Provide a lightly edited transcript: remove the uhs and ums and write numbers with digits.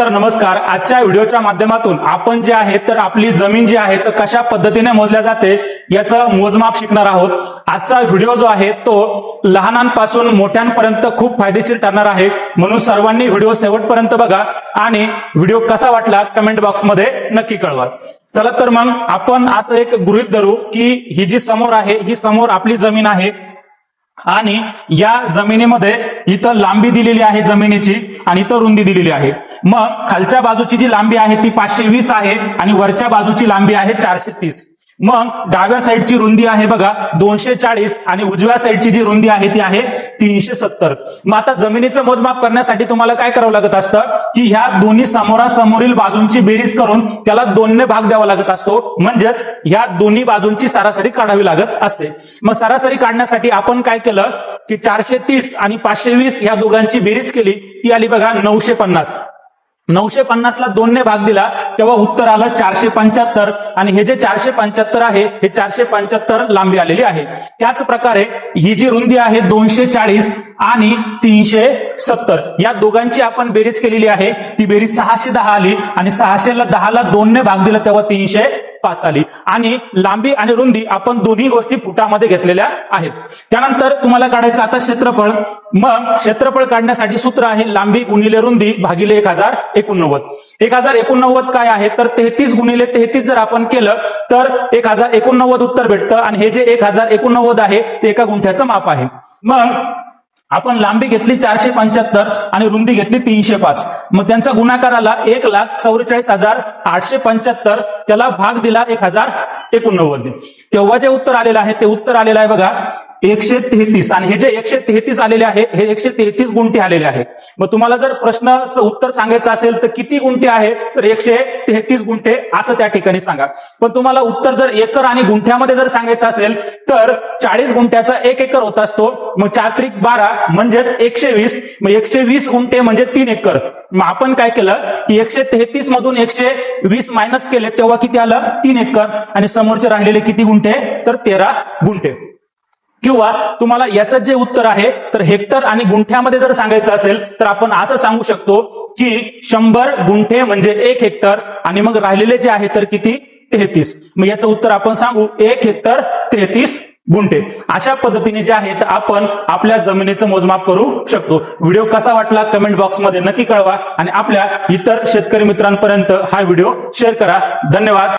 तर नमस्कार. आजच्या व्हिडिओच्या माध्यमातून आपण जे आहे तर आपली जमीन जी आहे तर कशा पद्धतीने मोजल्या जाते याचं मोजमाप शिकणार आहोत. आजचा व्हिडिओ जो आहे तो लहानांपासून मोठ्यांपर्यंत खूप फायदेशीर ठरणार आहे, म्हणून सर्वांनी व्हिडिओ शेवटपर्यंत बघा आणि व्हिडिओ कसा वाटला कमेंट बॉक्समध्ये नक्की कळवा. चला तर मग आपण असं एक गृहीत धरू की ही जी समोर आहे ही समोर आपली जमीन आहे आणि या जमिनीमध्ये इथं लांबी दिलेली आहे जमिनीची आणि इथं रुंदी दिलेली आहे. मग खालच्या बाजूची जी लांबी आहे ती 520 आहे आणि वरच्या बाजूची लांबी आहे 430. मग डाव्या साईडची रुंदी आहे बघा 240 आणि उजव्या साईडची जी रुंदी आहे ती आहे 370. मग आता जमिनीचं मोजमाप करण्यासाठी तुम्हाला काय करावं लागत असतं की ह्या दोन्ही समोरासमोरील बाजूंची बेरीज करून त्याला 2 ने भाग द्यावा लागत असतो, म्हणजेच ह्या दोन्ही बाजूंची सरासरी काढावी लागत असते. मग सरासरी काढण्यासाठी आपण काय केलं की 430 आणि 520 ह्या दोघांची बेरीज केली, ती आली बघा 950. 950 ला 2 ने भाग दिला तेव्हा उत्तर आलं 475 आणि हे जे 475 आहे हे 475 लांबी आलेली आहे. त्याच प्रकारे ही जी रुंदी आहे 240 आणि 370 या दोघांची आपण बेरीज केलेली आहे, ती बेरीज 610 आली आणि 610 ला 2 ने भाग दिला तेव्हा 305 आली. आणि लांबी आणि रुंदी आपण दोन्ही गोष्टी फुटामध्ये घेतलेल्या आहेत. त्यानंतर तुम्हाला काढायचं आता क्षेत्रफळ. मग क्षेत्रफळ काढण्यासाठी सूत्र आहे लांबी गुणिले रुंदी भागिले 1089. 1089 काय आहे तर 33 गुणिले 33 जर आपण केलं तर 1089 उत्तर भेटतं आणि हे जे 1089 आहे ते एका गुंठ्याचं माप आहे. मग आपण लांबी घेतली 475 आणि रुंदी घेतली 305. मग त्यांचा गुणाकार आला 1,44,875, त्याला भाग दिला 1089. तेव्हा जे उत्तर आलेलं आहे ते उत्तर आलेलं आहे बघा 133 आणि हे जे 133 आलेले आहे हे 133 गुंठे आलेले आहे. मग तुम्हाला जर प्रश्नाचं उत्तर सांगायचं असेल तर किती गुंठे आहे तर 133 गुंठे असं त्या ठिकाणी सांगा. पण तुम्हाला उत्तर जर एकर आणि गुंठ्यामध्ये जर सांगायचं असेल तर 40 गुंठ्याचा 1 एकर होत असतो. मग 4×12 म्हणजेच 120. मग 120 गुंठे म्हणजे 3 एकर. मग आपण काय केलं की 133 मधून 120 मायनस केले तेव्हा किती आलं 3 एकर आणि समोरचे राहिलेले किती गुंठे तर 13 गुंठे. किंवा तुम्हाला याचं जे उत्तर आहे तर हेक्टर आणि गुंठ्यामध्ये जर सांगायचं असेल तर आपण असं सांगू शकतो की 100 गुंठे म्हणजे 1 हेक्टर आणि मग राहिलेले जे आहे तर किती 33. मग याचं उत्तर आपण सांगू 1 हेक्टर 33 गुंठे. अशा पद्धतीने जे आहे तर आपण आपल्या जमिनीचं मोजमाप करू शकतो. व्हिडिओ कसा वाटला कमेंट बॉक्समध्ये नक्की कळवा आणि आपल्या इतर शेतकरी मित्रांपर्यंत हा व्हिडिओ शेअर करा. धन्यवाद.